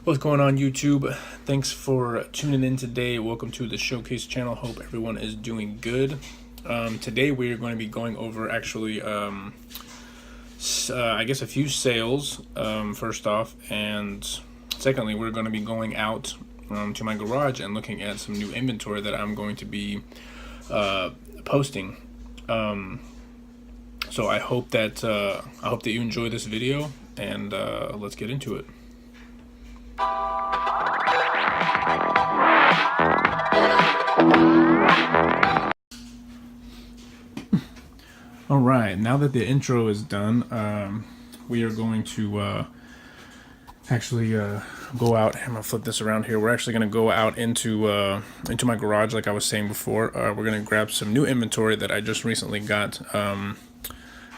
What's going on, YouTube? Thanks for tuning in today. Welcome to the Showcase channel. Hope everyone is doing good. Today we are going to be going over I guess a few sales, first off, and secondly, we're going to be going out to my garage and looking at some new inventory that I'm going to be posting. So I hope that you enjoy this video, and let's get into it. All right, now that the intro is done, we are going to actually go out. I'm gonna flip this around here. We're actually gonna go out into my garage, like I was saying before. We're gonna grab some new inventory that I just recently got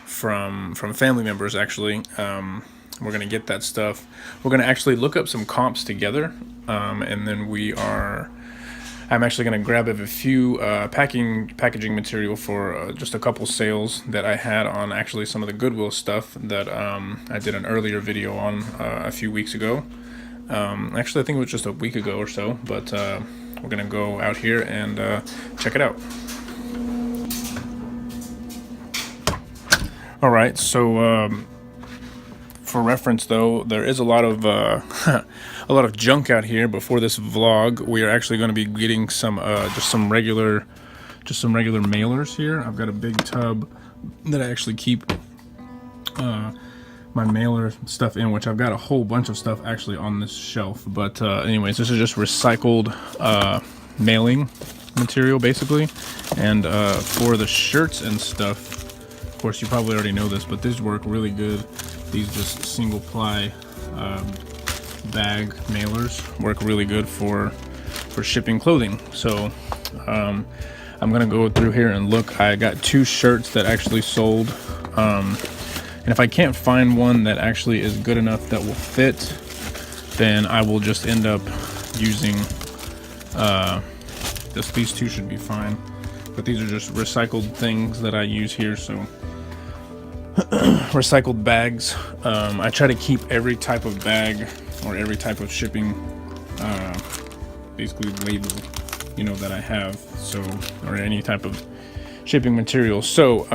from family members. Actually, we're gonna get that stuff. We're gonna actually look up some comps together, and then I'm actually going to grab a few packaging material for just a couple sales that I had on actually some of the Goodwill stuff that I did an earlier video on a few weeks ago. Actually, I think it was just a week ago or so, but we're going to go out here and check it out. All right, so for reference, though, there is a lot of a lot of junk out here. Before this vlog, we are actually going to be getting some just some regular mailers here. I've got a big tub that I actually keep my mailer stuff in, which I've got a whole bunch of stuff actually on this shelf. But anyways, this is just recycled mailing material, basically. And for the shirts and stuff, of course, you probably already know this, but these work really good. These just single ply bag mailers work really good for shipping clothing. So I'm gonna go through here and look. I got 2 shirts that actually sold, and if I can't find one that actually is good enough that will fit, then I will just end up using these 2 should be fine, but these are just recycled things that I use here. So recycled bags. I try to keep every type of bag or every type of shipping basically label, that I have, so, or any type of shipping material. So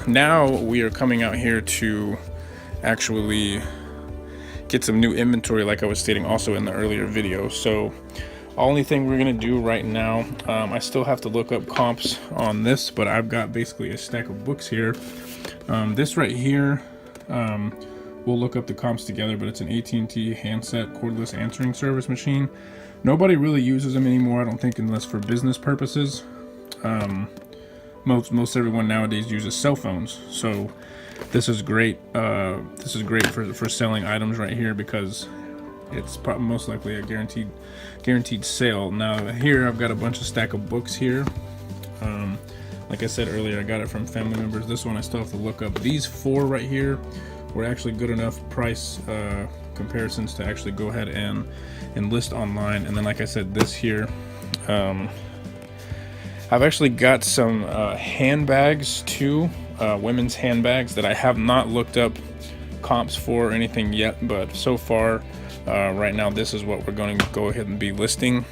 now we are coming out here to actually get some new inventory, like I was stating also in the earlier video. So only thing we're gonna do right now, I still have to look up comps on this, but I've got basically a stack of books here. This right here, we'll look up the comps together, but it's an AT&T handset cordless answering service machine. Nobody really uses them anymore, I don't think, unless for business purposes. Most everyone nowadays uses cell phones, so this is great. This is great for selling items right here, because it's probably most likely a guaranteed sale. Now here I've got a bunch of stack of books here. Like I said earlier, I got it from family members. This one I still have to look up. These 4 right here were actually good enough price comparisons to actually go ahead and list online. And then, like I said, this here, I've actually got some handbags too, women's handbags that I have not looked up comps for or anything yet, but so far right now this is what we're going to go ahead and be listing.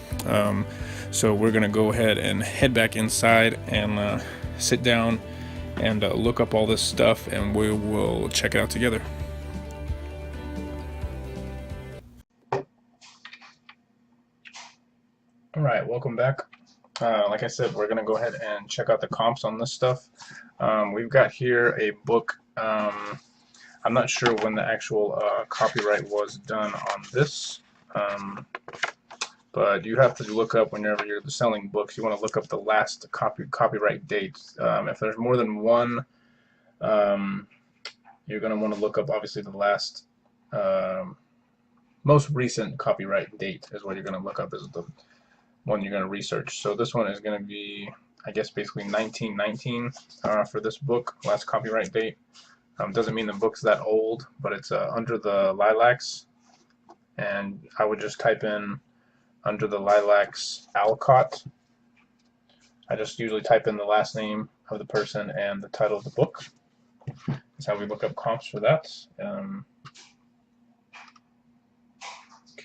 So we're going to go ahead and head back inside and sit down and look up all this stuff, and we will check it out together. All right, welcome back. Like I said, we're going to go ahead and check out the comps on this stuff. We've got here a book. I'm not sure when the actual copyright was done on this. But you have to look up, whenever you're selling books, you want to look up the last copyright date. If there's more than one, you're going to want to look up, obviously, the last, most recent copyright date is what you're going to look up, is the one you're going to research. So this one is going to be, I guess, basically 1919 for this book, last copyright date. Doesn't mean the book's that old, but it's Under the Lilacs, and I would just type in Under the Lilacs Alcott. I just usually type in the last name of the person and the title of the book. That's how we look up comps for that.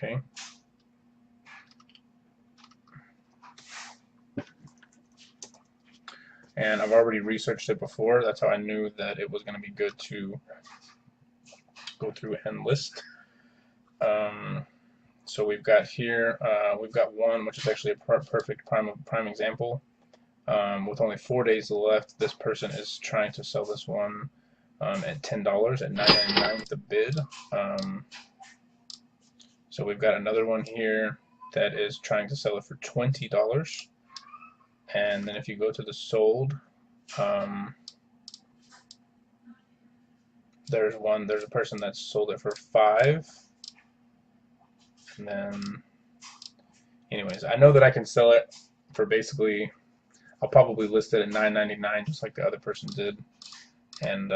Okay. And I've already researched it before. That's how I knew that it was going to be good to go through and list. So we've got here, we've got one which is actually a perfect prime example. With only 4 days left, this person is trying to sell this one at $10 at $9.99 the bid. So we've got another one here that is trying to sell it for $20. And then if you go to the sold, there's a person that sold it for $5. And then, anyways, I know that I can sell it for basically, I'll probably list it at $9.99 just like the other person did, and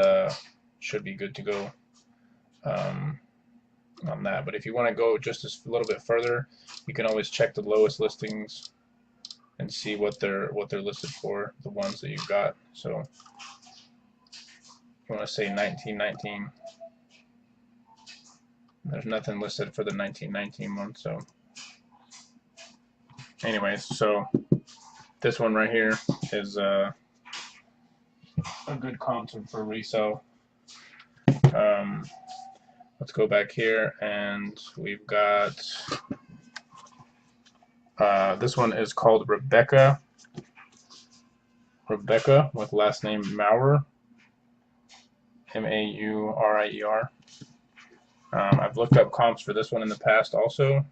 should be good to go on that. But if you want to go just a little bit further, you can always check the lowest listings and see what they're listed for, the ones that you've got. So you want to say 1919. There's nothing listed for the 1919 one. So anyways, so this one right here is a good comp for resale. Let's go back here, and we've got this one is called Rebecca with last name Maurer, M-A-U-R-I-E-R. I've looked up comps for this one in the past also.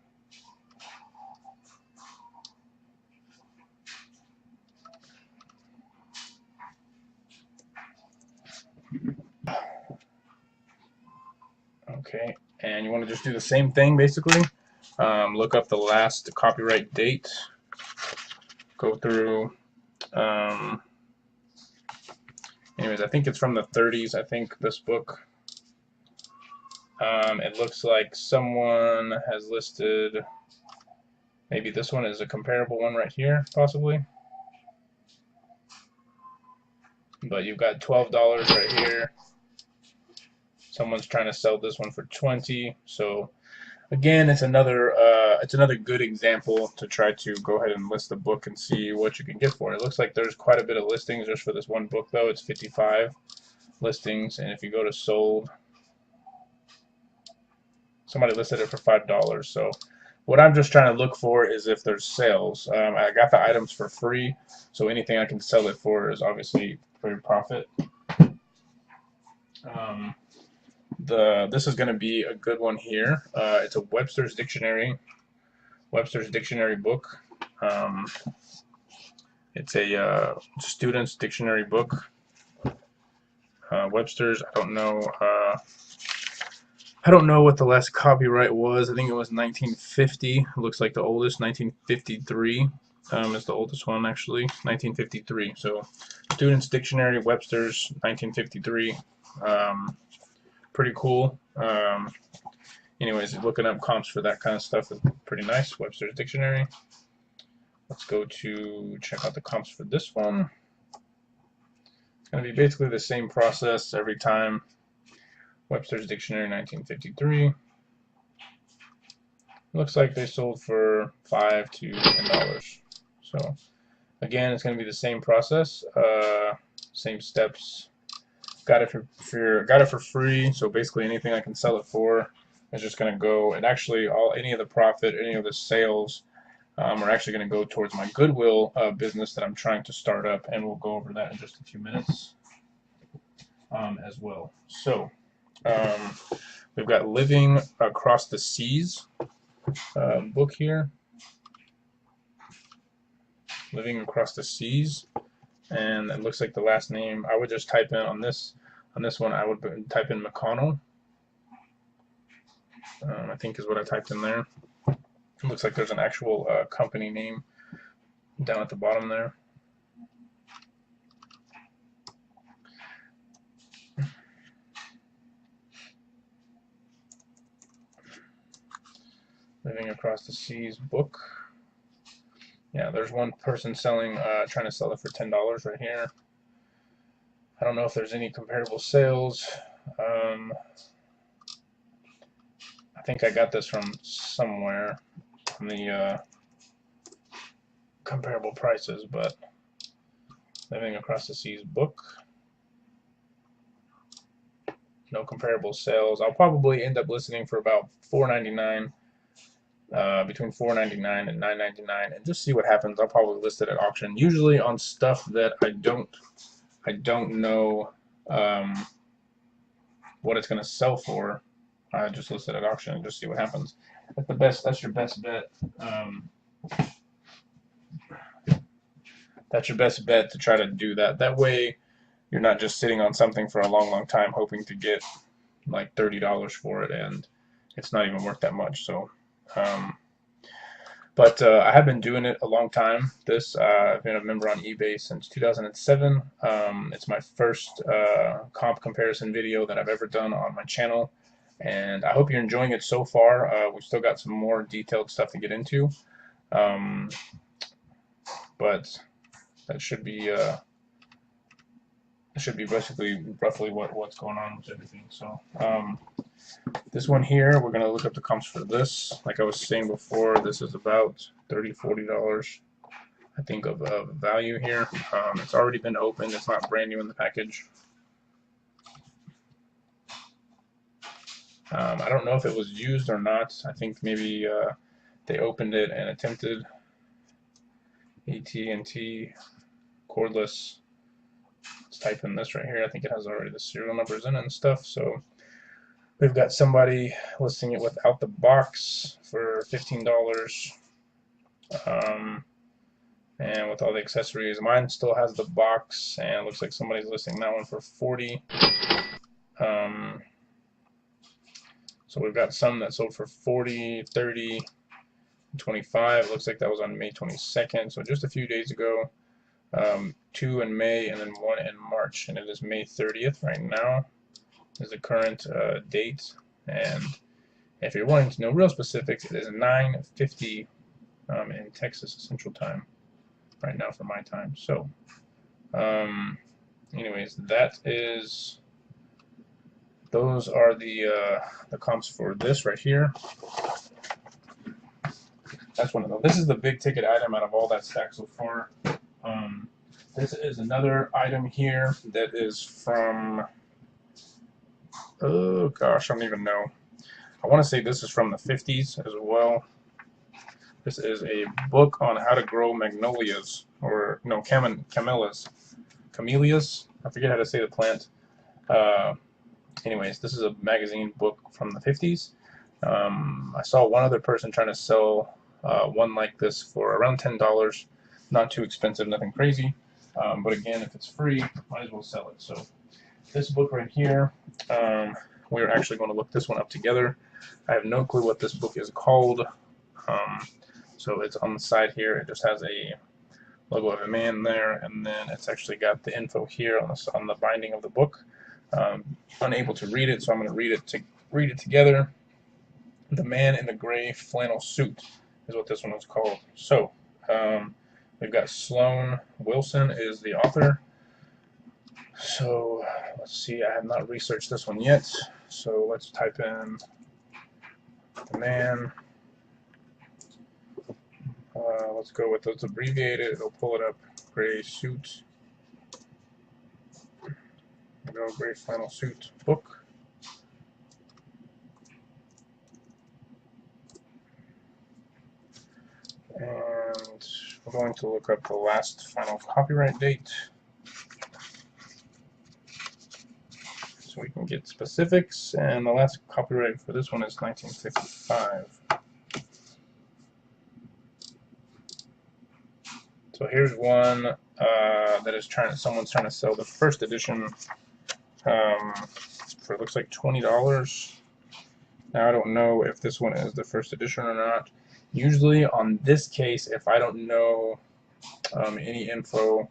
Okay, and you want to just do the same thing basically. Look up the last copyright date, go through, anyways, I think it's from the 30s, I think, this book. It looks like someone has listed, maybe this one is a comparable one right here, possibly. But you've got $12 right here. Someone's trying to sell this one for $20. So again, it's another good example to try to go ahead and list the book and see what you can get for it. It looks like there's quite a bit of listings just for this one book, though. It's 55 listings, and if you go to sold, somebody listed it for $5. So what I'm just trying to look for is if there's sales. I got the items for free, so anything I can sell it for is obviously for your profit. This is going to be a good one here. It's a Webster's Dictionary book. It's a student's dictionary book. Webster's, I don't know what the last copyright was. I think it was 1950. It looks like the oldest, 1953 is the oldest one, actually, 1953. So student's dictionary, Webster's, 1953. Pretty cool. Anyways, looking up comps for that kind of stuff is pretty nice. Webster's Dictionary. Let's go to check out the comps for this one. It's going to be basically the same process every time. Webster's Dictionary, 1953. Looks like they sold for $5 to $10. So again, it's going to be the same process, same steps. Got it for free. So basically, anything I can sell it for is just going to go. And actually, any of the profit, any of the sales, are actually going to go towards my Goodwill business that I'm trying to start up, and we'll go over that in just a few minutes as well. So we've got Living Across the Seas book here. Living Across the Seas, and it looks like the last name. I would just type in on this one. I would type in McConnell. I think is what I typed in there. It looks like there's an actual company name down at the bottom there. Living Across the Seas book. Yeah, there's one person selling, trying to sell it for $10 right here. I don't know if there's any comparable sales. I think I got this from somewhere on the comparable prices, but Living Across the Seas book. No comparable sales. I'll probably end up listening for about $4.99, between $4.99 and $9.99, and just see what happens. I'll probably list it at auction. Usually on stuff that I don't know what it's going to sell for. I just list it at auction and just see what happens. That's your best bet. That's your best bet to try to do that. That way, you're not just sitting on something for a long time hoping to get like $30 for it, and it's not even worth that much. So, but I have been doing it a long time. I've been a member on eBay since 2007. It's my first comp comparison video that I've ever done on my channel, and I hope you're enjoying it so far. We've still got some more detailed stuff to get into, but that should be basically roughly what's going on with everything. So this one here, we're going to look up the comps for this. Like I was saying before, this is about $30–40, I think, of value here. It's already been opened. It's not brand new in the package. I don't know if it was used or not. I think maybe they opened it and attempted AT&T cordless. Let's type in this right here. I think it has already the serial numbers in it and stuff. So we've got somebody listing it without the box for $15, and with all the accessories. Mine still has the box, and it looks like somebody's listing that one for $40. So we've got some that sold for $40, $30, $25. Looks like that was on May 22nd, so just a few days ago. 2 in May and then 1 in March, and it is May 30th right now is the current date. And if you're wanting to know real specifics, it is 9:50 in Texas Central Time right now for my time. So anyways, those are the comps for this right here. That's one of them. This is the big ticket item out of all that stack so far. This is another item here that is from, oh gosh, I don't even know. I want to say this is from the 50s as well. This is a book on how to grow magnolias, or no, camellias. I forget how to say the plant. Anyways, this is a magazine book from the 50s. I saw one other person trying to sell one like this for around $10. Not too expensive, nothing crazy. But again, if it's free, might as well sell it. So this book right here, we're actually going to look this one up together. I have no clue what this book is called. So it's on the side here. It just has a logo of a man there, and then it's actually got the info here on the binding of the book. Unable to read it, so I'm going to read it together. The Man in the Gray Flannel Suit is what this one was called. So we've got Sloan Wilson is the author. So let's see, I have not researched this one yet. So let's type in The Man. Let's go with those abbreviated. It'll pull it up. Gray Suit. There we go, Gray Flannel Suit book. And we're going to look up the last final copyright date so we can get specifics. And the last copyright for this one is 1955. So here's one that is someone's trying to sell the first edition for, it looks like, $20. Now I don't know if this one is the first edition or not. Usually on this case, if I don't know any info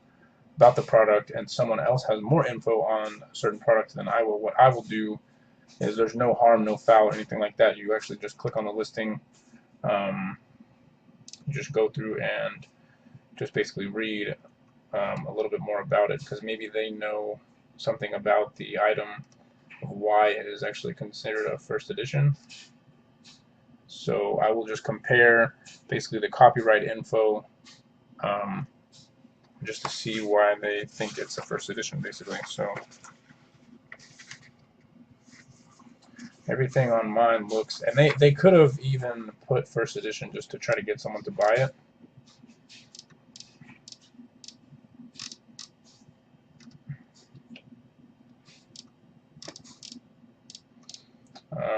about the product and someone else has more info on a certain product than I will, what I will do is, there's no harm, no foul, or anything like that. You actually just click on the listing, you just go through and just basically read a little bit more about it, because maybe they know something about the item, of why it is actually considered a first edition. So I will just compare basically the copyright info just to see why they think it's a first edition, basically. So everything on mine looks, and they could have even put first edition just to try to get someone to buy it.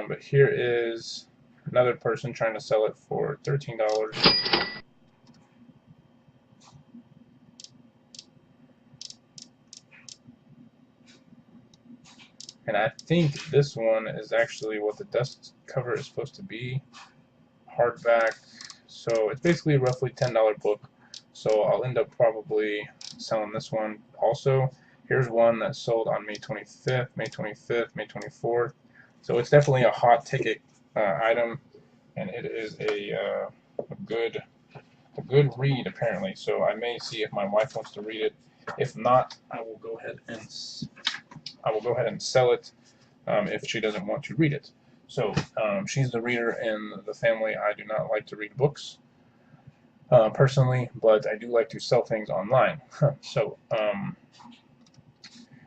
But here is another person trying to sell it for $13. And I think this one is actually what the dust cover is supposed to be. Hardback. So it's basically a roughly $10 book. So I'll end up probably selling this one also. Here's one that sold on May 25th, May 25th, May 24th. So it's definitely a hot ticket item, and it is a good read apparently. So I may see if my wife wants to read it. If not, I will go ahead and sell it if she doesn't want to read it. So she's the reader in the family. I do not like to read books personally, but I do like to sell things online. So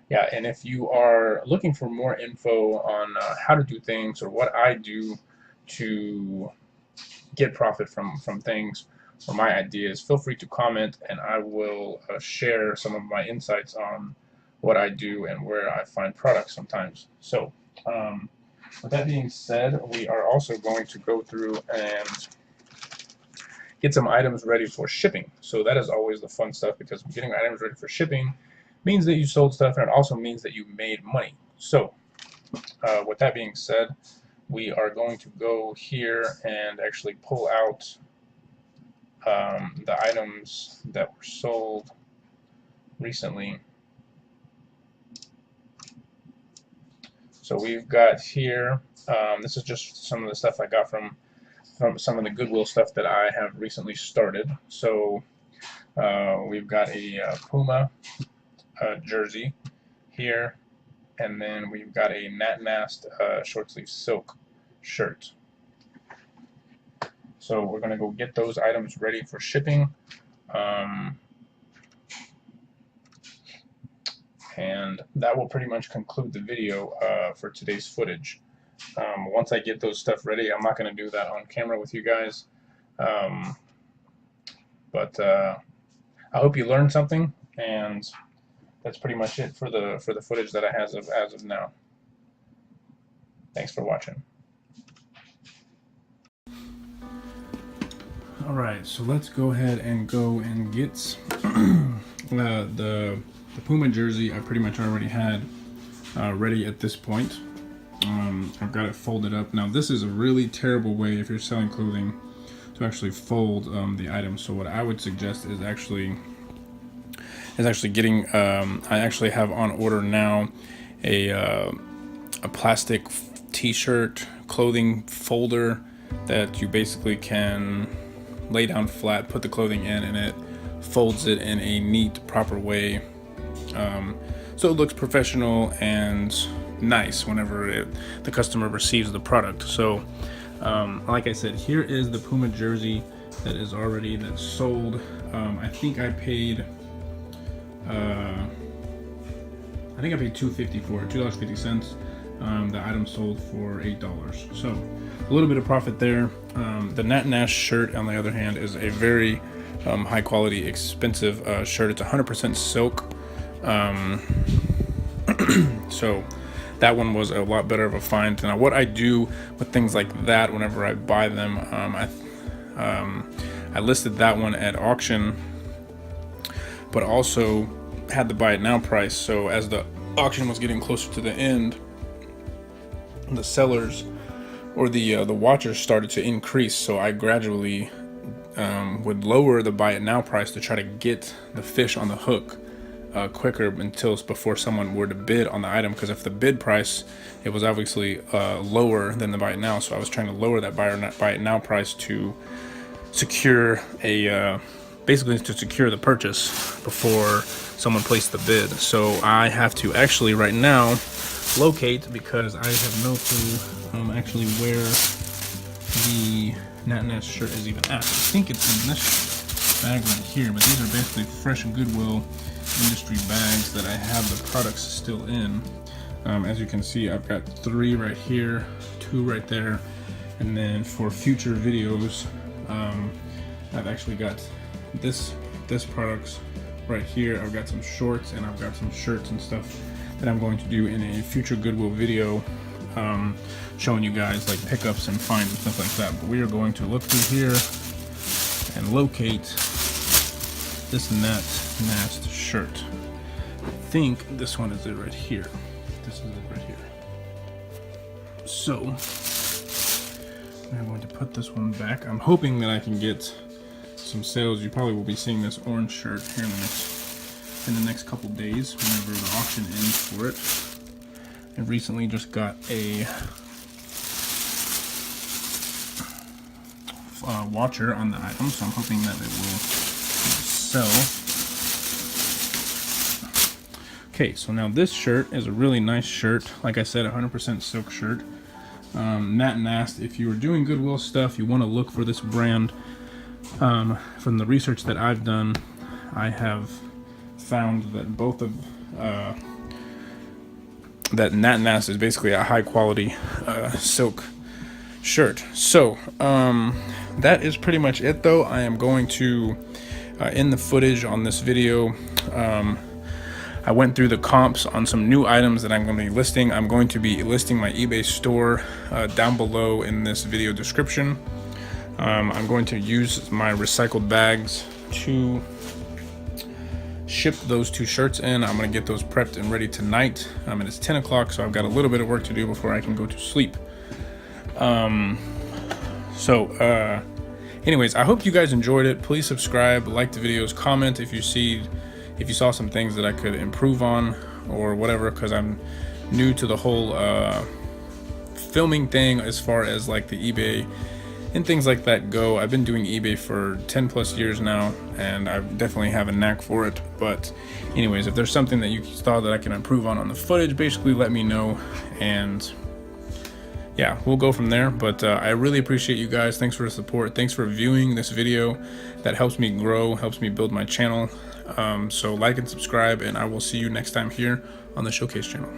yeah, and if you are looking for more info on how to do things or what I do to get profit from things or my ideas, feel free to comment, and I will share some of my insights on what I do and where I find products sometimes. So with that being said, we are also going to go through and get some items ready for shipping. So that is always the fun stuff, because getting items ready for shipping means that you sold stuff, and it also means that you made money. So with that being said, we are going to go here and actually pull out the items that were sold recently. So we've got here, this is just some of the stuff I got from some of the Goodwill stuff that I have recently started. So we've got a Puma jersey here, and then we've got a Nat Nast short sleeve silk shirt. So we're going to go get those items ready for shipping. And that will pretty much conclude the video for today's footage. Once I get those stuff ready, I'm not going to do that on camera with you guys. But I hope you learned something, and that's pretty much it for the footage that I have as of now. Thanks for watching. All right, so let's go ahead and get the Puma jersey. I pretty much already had ready at this point. I've got it folded up. Now this is a really terrible way, if you're selling clothing, to actually fold the items. So what I would suggest is actually getting. I actually have on order now a plastic T-shirt clothing folder that you basically can lay down flat, put the clothing in, and it folds it in a neat, proper way. So it looks professional and nice whenever the customer receives the product. So like I said, here is the Puma jersey that's sold. I think I paid $2.50 for it, $2.50. The item sold for $8, so a little bit of profit there. The Nat Nast shirt, on the other hand, is a very high quality, expensive shirt. It's 100% silk. So that one was a lot better of a find. Now what I do with things like that whenever I buy them, I listed that one at auction, but also had the buy it now price. So as the auction was getting closer to the end, the sellers or the watchers started to increase. So I gradually would lower the buy it now price to try to get the fish on the hook quicker before someone were to bid on the item, because if the bid price, it was obviously lower than the buy it now. So I was trying to lower that buy it now price to secure basically to secure the purchase before someone placed the bid. So I have to actually right now locate, because I have no clue actually where the Nat Nast shirt is even at. I think it's in this bag right here, but these are basically fresh Goodwill industry bags that I have the products still in. As you can see, I've got 3 right here, 2 right there, and then for future videos, I've actually got this products right here. I've got some shorts and I've got some shirts and stuff that I'm going to do in a future Goodwill video, showing you guys like pickups and finds and stuff like that. But we are going to look through here and locate this Nat Nast shirt. I think this one is it right here. This is it right here. So I'm going to put this one back. I'm hoping that I can get some sales. You probably will be seeing this orange shirt here in the next couple days whenever the auction ends for it. I recently just got a watcher on the item, so I'm hoping that it will sell. Okay, so now this shirt is a really nice shirt. Like I said, 100% silk shirt. Nat Nast, if you are doing Goodwill stuff, you want to look for this brand. From the research that I've done, I have found that both of that Nat Nast is basically a high quality silk shirt. So that is pretty much it though. I am going to end the footage on this video. I went through the comps on some new items that I'm going to be listing. I'm going to be listing my eBay store down below in this video description. I'm going to use my recycled bags to ship those 2 shirts in. I'm going to get those prepped and ready tonight. And it's 10 o'clock, so I've got a little bit of work to do before I can go to sleep. Anyways, I hope you guys enjoyed it. Please subscribe, like the videos, comment if you saw some things that I could improve on or whatever, because I'm new to the whole filming thing as far as like the eBay and things like that go. I've been doing eBay for 10 plus years now, and I definitely have a knack for it. But anyways, if there's something that you thought that I can improve on the footage, basically let me know, and yeah, we'll go from there. But I really appreciate you guys. Thanks for the support. Thanks for viewing this video. That helps me grow, helps me build my channel. So like and subscribe, and I will see you next time here on the Showcase channel.